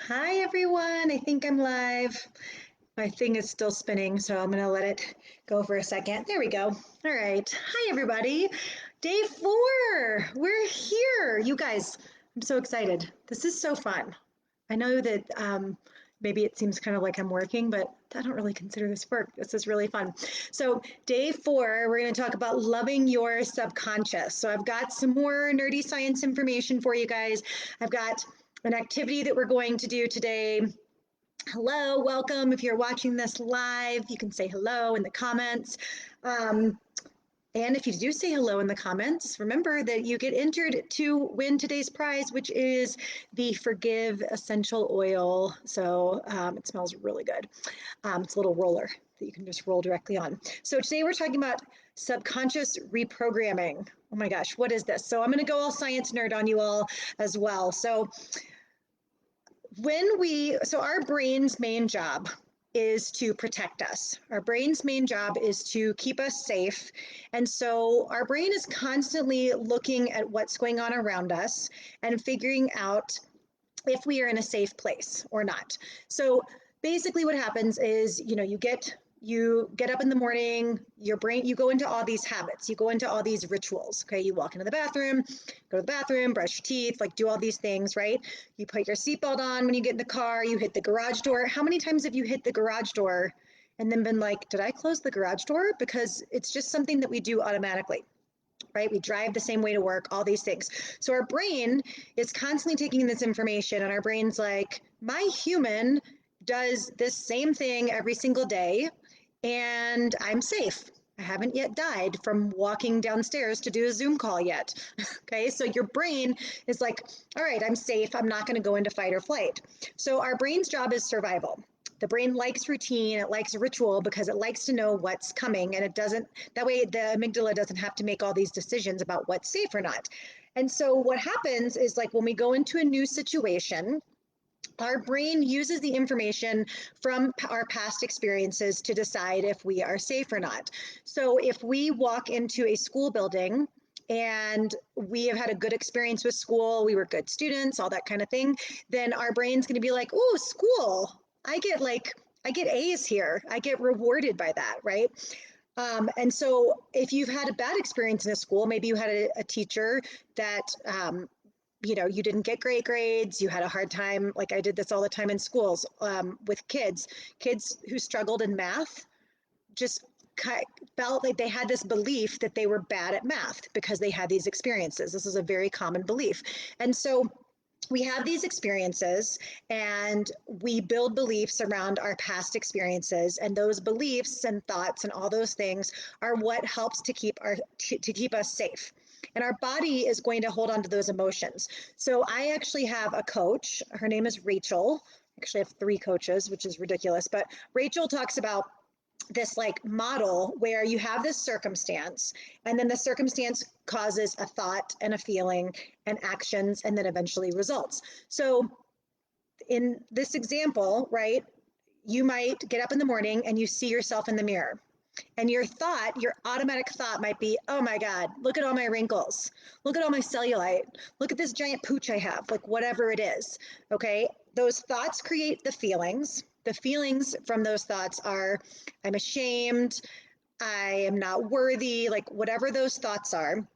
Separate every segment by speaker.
Speaker 1: Hi everyone, I think I'm live. My thing is still spinning, so I'm gonna let it go for a second. There we go. All right. Hi everybody. Day 4. We're here. You guys, I'm so excited. This is so fun. I know that maybe it seems kind of like I'm working, but I don't really consider this work. This is really fun. So, day 4, we're going to talk about loving your subconscious. So, I've got some more nerdy science information for you guys. I've got an activity that we're going to do today. Hello, welcome. If you're watching this live, you can say hello in the comments. Um, and if you do say hello in the comments, remember that you get entered to win today's prize, which is the Forgive Essential Oil. So it smells really good. It's a little roller that you can just roll directly on. So today we're talking about subconscious reprogramming. Oh my gosh, what is this? So I'm going to go all science nerd on you all as well. So our brain's main job is to protect us. Our brain's main job is to keep us safe. And so our brain is constantly looking at what's going on around us and figuring out if we are in a safe place or not. So basically what happens is, you get up in the morning, your brain, you go into all these habits, you go into all these rituals. Okay, you walk into the bathroom, go to the bathroom, brush your teeth, like do all these things, right? You put your seatbelt on when you get in the car, you hit the garage door. How many times have you hit the garage door and then been like, did I close the garage door? Because it's just something that we do automatically, right? We drive the same way to work, all these things. So our brain is constantly taking this information, and our brain's like, my human does this same thing every single day, and I'm safe. I haven't yet died from walking downstairs to do a Zoom call yet. Okay, so your brain is like, all right, I'm safe. I'm not going to go into fight or flight. So our brain's job is survival. The brain likes routine, it likes ritual because it likes to know what's coming, and it doesn't, that way the amygdala doesn't have to make all these decisions about what's safe or not. And so what happens is, like, when we go into a new situation, our brain uses the information from our past experiences to decide if we are safe or not. So if we walk into a school building and we have had a good experience with school, we were good students, all that kind of thing, then our brain's going to be like, "Oh, school. I get A's here. I get rewarded by that," right? And so if you've had a bad experience in a school, maybe you had a teacher that you didn't get great grades, you had a hard time, like I did this all the time in schools, with kids who struggled in math just felt like they had this belief that they were bad at math because they had these experiences. This is a very common belief. And so we have these experiences and we build beliefs around our past experiences, and those beliefs and thoughts and all those things are what helps to keep us safe, and our body is going to hold on to those emotions. So I actually have a coach. Her name is Rachel. Actually, I have 3 coaches, which is ridiculous, but Rachel talks about this like model where you have this circumstance, and then the circumstance causes a thought and a feeling and actions and then eventually results. So in this example, right, you might get up in the morning and you see yourself in the mirror, and your automatic thought might be, oh my God, look at all my wrinkles. Look at all my cellulite. Look at this giant pooch I have, like whatever it is. Okay. Those thoughts create the feelings. The feelings from those thoughts are, I'm ashamed. I am not worthy, like whatever those thoughts are.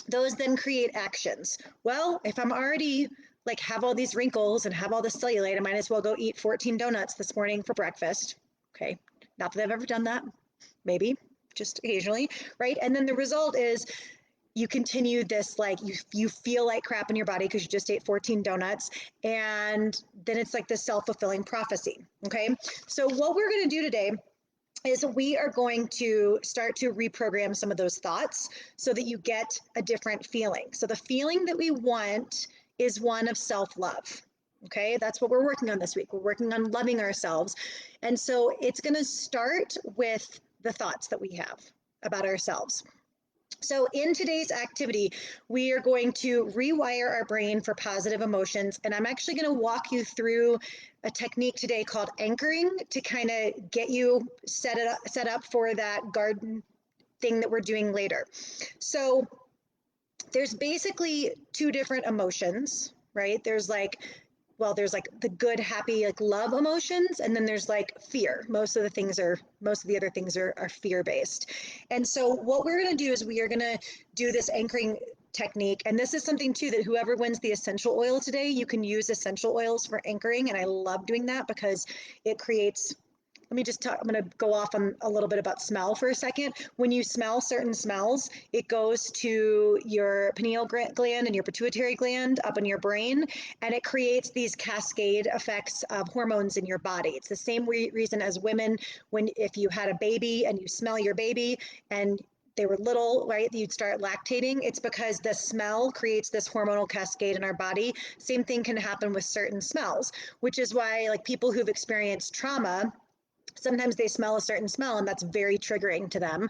Speaker 1: Those then create actions. Well, if I'm already like have all these wrinkles and have all this cellulite, I might as well go eat 14 donuts this morning for breakfast. Okay. Not that I've ever done that, maybe just occasionally, right? And then the result is you continue this, like you feel like crap in your body because you just ate 14 donuts, and then it's like this self-fulfilling prophecy. Okay, so what we're going to do today is we are going to start to reprogram some of those thoughts so that you get a different feeling. So the feeling that we want is one of self-love. Okay, that's what we're working on this week. We're working on loving ourselves. And so it's going to start with the thoughts that we have about ourselves. So in today's activity, we are going to rewire our brain for positive emotions. And I'm actually going to walk you through a technique today called anchoring to kind of get you set up for that garden thing that we're doing later. So there's basically 2 different emotions, right? There's like well, there's like the good, happy, like love emotions, and then there's like fear. Most of the other things are fear-based. And so what we're going to do is we are going to do this anchoring technique. And this is something too that whoever wins the essential oil today, you can use essential oils for anchoring. And I love doing that because it creates, let me just talk, I'm going to go off on a little bit about smell for a second. When you smell certain smells, it goes to your pineal gland and your pituitary gland up in your brain, and it creates these cascade effects of hormones in your body. It's the same reason as women, when if you had a baby and you smell your baby and they were little, right, you'd start lactating. It's because the smell creates this hormonal cascade in our body. Same thing can happen with certain smells, which is why like people who've experienced trauma, sometimes they smell a certain smell and that's very triggering to them.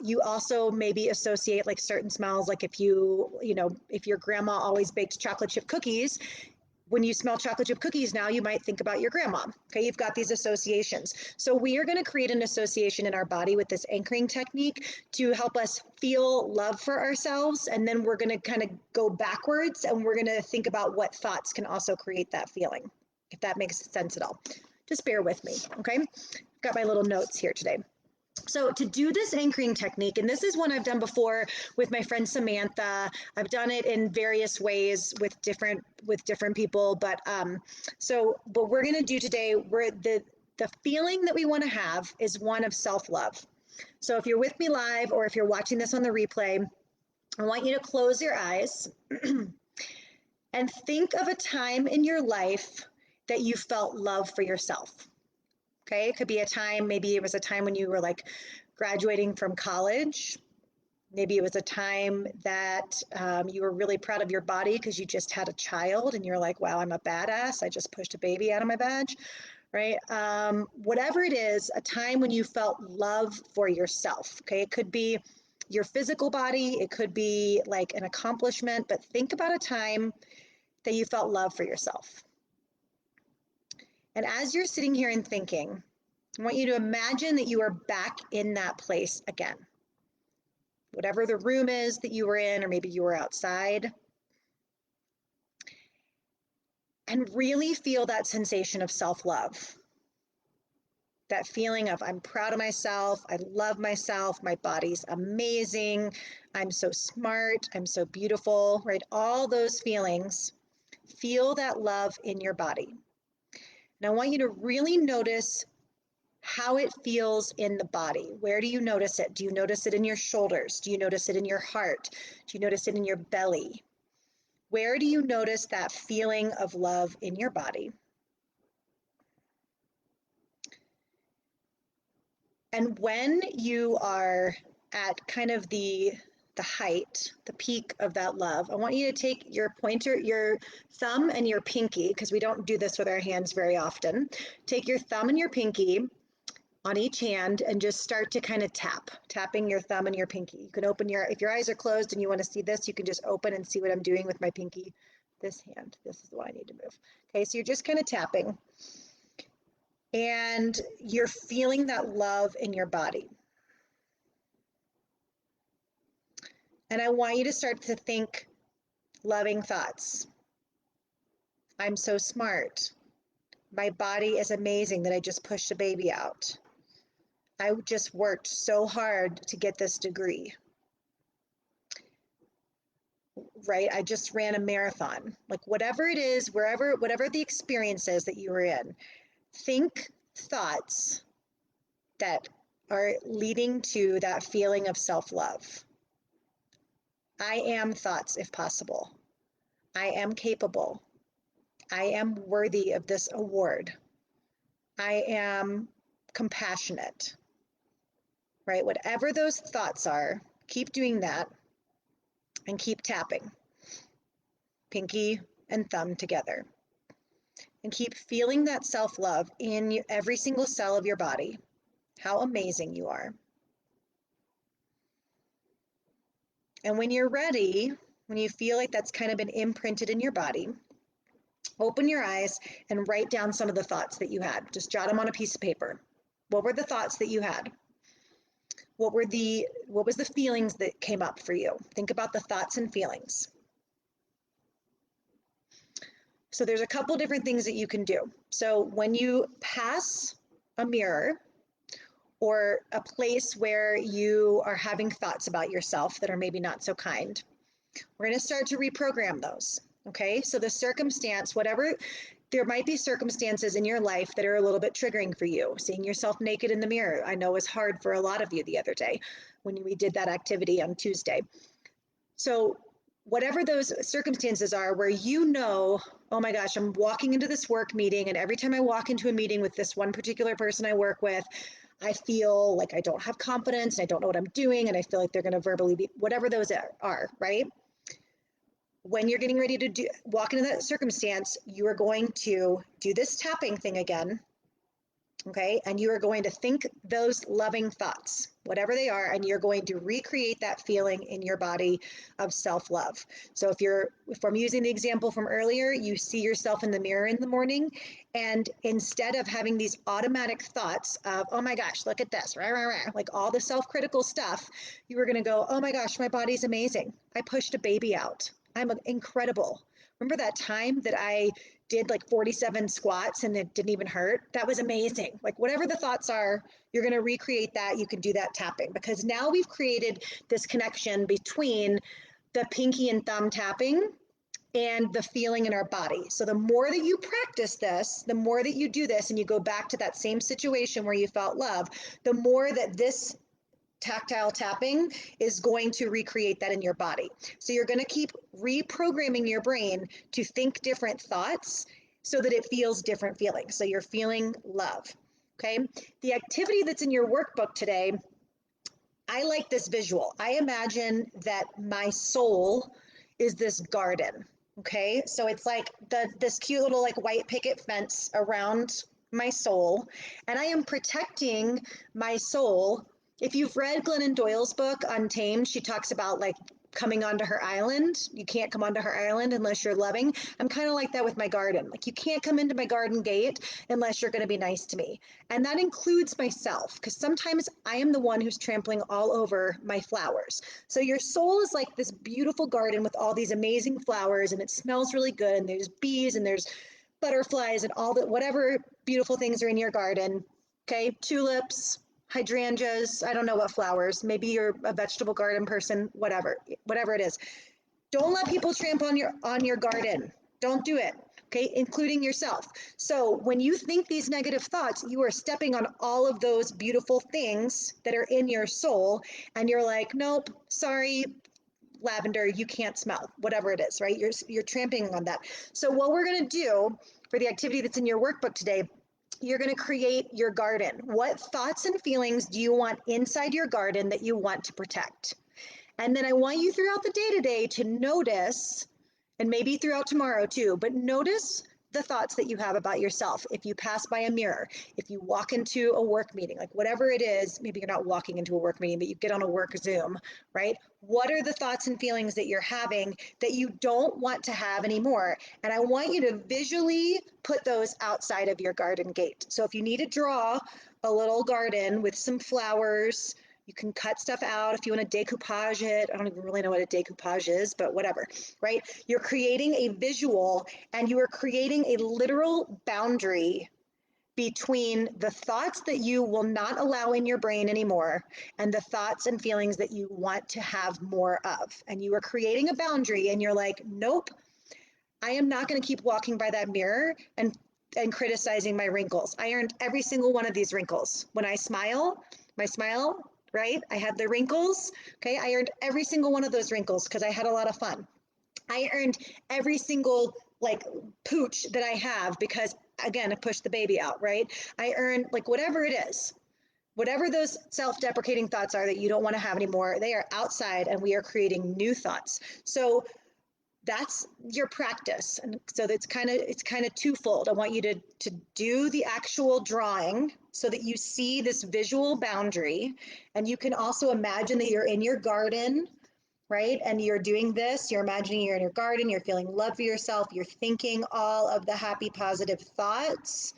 Speaker 1: You also maybe associate like certain smells, like if if your grandma always baked chocolate chip cookies, when you smell chocolate chip cookies now, you might think about your grandma. Okay, you've got these associations. So we are going to create an association in our body with this anchoring technique to help us feel love for ourselves. And then we're going to kind of go backwards and we're going to think about what thoughts can also create that feeling, if that makes sense at all. Just bear with me, okay? I've got my little notes here today. So to do this anchoring technique, and this is one I've done before with my friend Samantha. I've done it in various ways with different people, but so what we're going to do today, the feeling that we want to have is one of self-love. So if you're with me live or if you're watching this on the replay, I want you to close your eyes and think of a time in your life that you felt love for yourself. Okay, it could be a time, maybe it was a time when you were like graduating from college. Maybe it was a time that you were really proud of your body because you just had a child and you're like, wow, I'm a badass. I just pushed a baby out of my badge, right? Whatever it is, a time when you felt love for yourself. Okay, it could be your physical body, it could be like an accomplishment, but think about a time that you felt love for yourself. And as you're sitting here and thinking, I want you to imagine that you are back in that place again. Whatever the room is that you were in, or maybe you were outside. And really feel that sensation of self-love. That feeling of I'm proud of myself, I love myself, my body's amazing, I'm so smart, I'm so beautiful, right? All those feelings, feel that love in your body. And I want you to really notice how it feels in the body. Where do you notice it? Do you notice it in your shoulders? Do you notice it in your heart? Do you notice it in your belly? Where do you notice that feeling of love in your body? And when you are at kind of the height, the peak of that love, I want you to take your pointer, your thumb and your pinky, because we don't do this with our hands very often. Take your thumb and your pinky on each hand and just start to kind of tapping your thumb and your pinky. You can open if your eyes are closed and you want to see this, you can just open and see what I'm doing with my pinky. This hand, this is the one I need to move. Okay, so you're just kind of tapping and you're feeling that love in your body. And I want you to start to think loving thoughts. I'm so smart. My body is amazing that I just pushed a baby out. I just worked so hard to get this degree, right? I just ran a marathon. Like whatever it is, whatever the experience is that you were in, think thoughts that are leading to that feeling of self-love. I am thoughts if possible. I am capable. I am worthy of this award. I am compassionate, right? Whatever those thoughts are, keep doing that and keep tapping, pinky and thumb together. And keep feeling that self-love in every single cell of your body, how amazing you are. And when you're ready, when you feel like that's kind of been imprinted in your body, open your eyes and write down some of the thoughts that you had. Just jot them on a piece of paper. What were the thoughts that you had? What was the feelings that came up for you? Think about the thoughts and feelings. So there's a couple different things that you can do. So when you pass a mirror or a place where you are having thoughts about yourself that are maybe not so kind, we're going to start to reprogram those. Okay, so the circumstance, whatever, there might be circumstances in your life that are a little bit triggering for you. Seeing yourself naked in the mirror, I know, was hard for a lot of you the other day when we did that activity on Tuesday. So whatever those circumstances are where you know, oh my gosh, I'm walking into this work meeting, and every time I walk into a meeting with this one particular person I work with, I feel like I don't have confidence and I don't know what I'm doing, and I feel like they're going to verbally be, whatever those are, right? When you're getting ready to walk into that circumstance, you are going to do this tapping thing again. Okay, and you are going to think those loving thoughts, whatever they are, and you're going to recreate that feeling in your body of self-love. So if I'm using the example from earlier, you see yourself in the mirror in the morning, and instead of having these automatic thoughts of, oh my gosh, look at this, rah, rah, rah, like all the self-critical stuff, you are going to go, oh my gosh, my body's amazing. I pushed a baby out. I'm incredible. Remember that time that I did like 47 squats and it didn't even hurt? That was amazing. Like whatever the thoughts are, you're going to recreate that. You can do that tapping, because now we've created this connection between the pinky and thumb tapping and the feeling in our body. So the more that you practice this, the more that you do this and you go back to that same situation where you felt love, the more that this tactile tapping is going to recreate that in your body. So you're going to keep reprogramming your brain to think different thoughts so that it feels different feelings. So you're feeling love. Okay. The activity that's in your workbook today, I like this visual. I imagine that my soul is this garden. Okay. So it's like this cute little like white picket fence around my soul, and I am protecting my soul. If you've read Glennon Doyle's book Untamed, she talks about like coming onto her island. You can't come onto her island unless you're loving. I'm kind of like that with my garden. Like you can't come into my garden gate unless you're going to be nice to me. And that includes myself, because sometimes I am the one who's trampling all over my flowers. So your soul is like this beautiful garden with all these amazing flowers, and it smells really good, and there's bees and there's butterflies and all the whatever beautiful things are in your garden. Okay, tulips, hydrangeas, I don't know what flowers, maybe you're a vegetable garden person, whatever it is. Don't let people trample on your garden. Don't do it. Okay, including yourself. So when you think these negative thoughts, you are stepping on all of those beautiful things that are in your soul, and you're like, nope, sorry, lavender, you can't smell, whatever it is, right? You're trampling on that. So what we're going to do for the activity that's in your workbook today, you're going to create your garden. What thoughts and feelings do you want inside your garden that you want to protect? And then I want you throughout the day today to notice, and maybe throughout tomorrow too, but notice the thoughts that you have about yourself. If you pass by a mirror, if you walk into a work meeting, like whatever it is, maybe you're not walking into a work meeting, but you get on a work Zoom, right? What are the thoughts and feelings that you're having that you don't want to have anymore? And I want you to visually put those outside of your garden gate. So if you need to draw a little garden with some flowers, you can cut stuff out if you want to decoupage it. I don't even really know what a decoupage is, but whatever, right? You're creating a visual, and you are creating a literal boundary between the thoughts that you will not allow in your brain anymore and the thoughts and feelings that you want to have more of. And you are creating a boundary, and you're like, nope, I am not going to keep walking by that mirror and criticizing my wrinkles. I earned every single one of these wrinkles. When I smile, my smile, right? I have the wrinkles. Okay. I earned every single one of those wrinkles because I had a lot of fun. I earned every single like pooch that I have because, again, I pushed the baby out, right? I earned like whatever it is, whatever those self-deprecating thoughts are that you don't want to have anymore, they are outside, and we are creating new thoughts. So that's your practice. And so it's kind of twofold. I want you to do the actual drawing so that you see this visual boundary, and you can also imagine that you're in your garden, right? And you're doing this, you're imagining you're in your garden, you're feeling love for yourself, you're thinking all of the happy positive thoughts,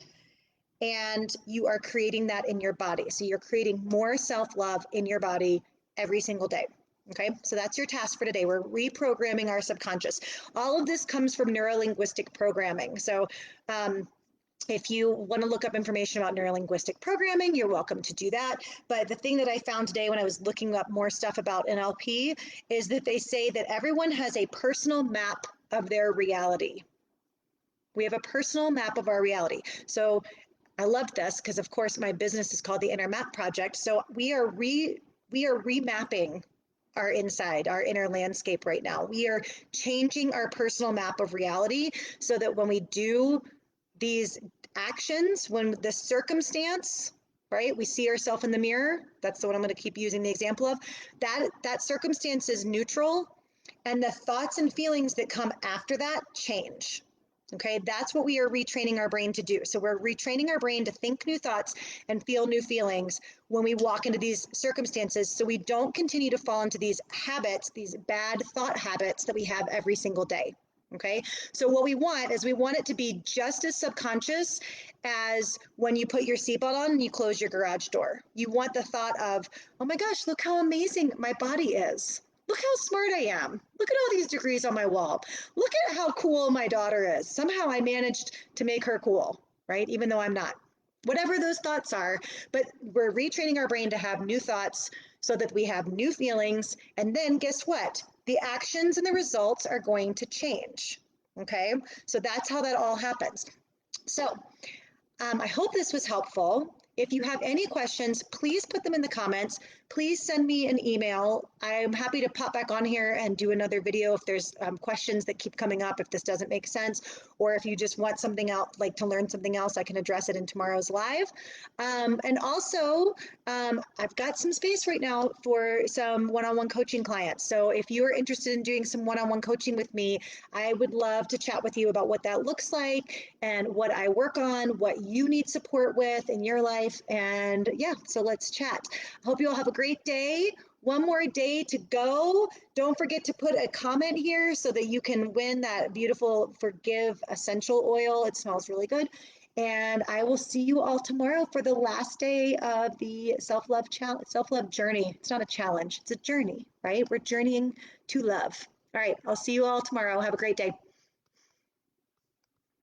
Speaker 1: and you are creating that in your body. So you're creating more self-love in your body every single day. Okay, so that's your task for today. We're reprogramming our subconscious. All of this comes from neurolinguistic programming. So if you want to look up information about neurolinguistic programming, you're welcome to do that. But the thing that I found today when I was looking up more stuff about NLP is that they say that everyone has a personal map of their reality. We have a personal map of our reality. So I loved this because, of course, my business is called the Inner Map Project. So we are remapping our inside, our inner landscape right now. We are changing our personal map of reality so that when we do these actions, when the circumstance, right, we see ourselves in the mirror. That's the one I'm going to keep using the example of. That circumstance is neutral, and the thoughts and feelings that come after that change. Okay, that's what we are retraining our brain to do. So we're retraining our brain to think new thoughts and feel new feelings when we walk into these circumstances so we don't continue to fall into these habits, these bad thought habits that we have every single day. Okay, so what we want is we want it to be just as subconscious as when you put your seatbelt on and you close your garage door. You want the thought of, oh my gosh, look how amazing my body is. Look how smart I am. Look at all these degrees on my wall. Look at how cool my daughter is. Somehow I managed to make her cool, right? Even though I'm not. Whatever those thoughts are, but we're retraining our brain to have new thoughts so that we have new feelings. And then guess what? The actions and the results are going to change. Okay, so that's how that all happens. So I hope this was helpful. If you have any questions, please put them in the comments. Please send me an email. I'm happy to pop back on here and do another video if there's questions that keep coming up, if this doesn't make sense, or if you just want something else, like to learn something else, I can address it in tomorrow's live. And also, I've got some space right now for some one-on-one coaching clients. So if you're interested in doing some one-on-one coaching with me, I would love to chat with you about what that looks like and what I work on, what you need support with in your life. And yeah, so let's chat. I hope you all have a great day. One more day to go. Don't forget to put a comment here so that you can win that beautiful Forgive essential oil. It smells really good. And I will see you all tomorrow for the last day of the self-love journey. It's not a challenge, it's a journey, right? We're journeying to love. All right, I'll see you all tomorrow. Have a great day.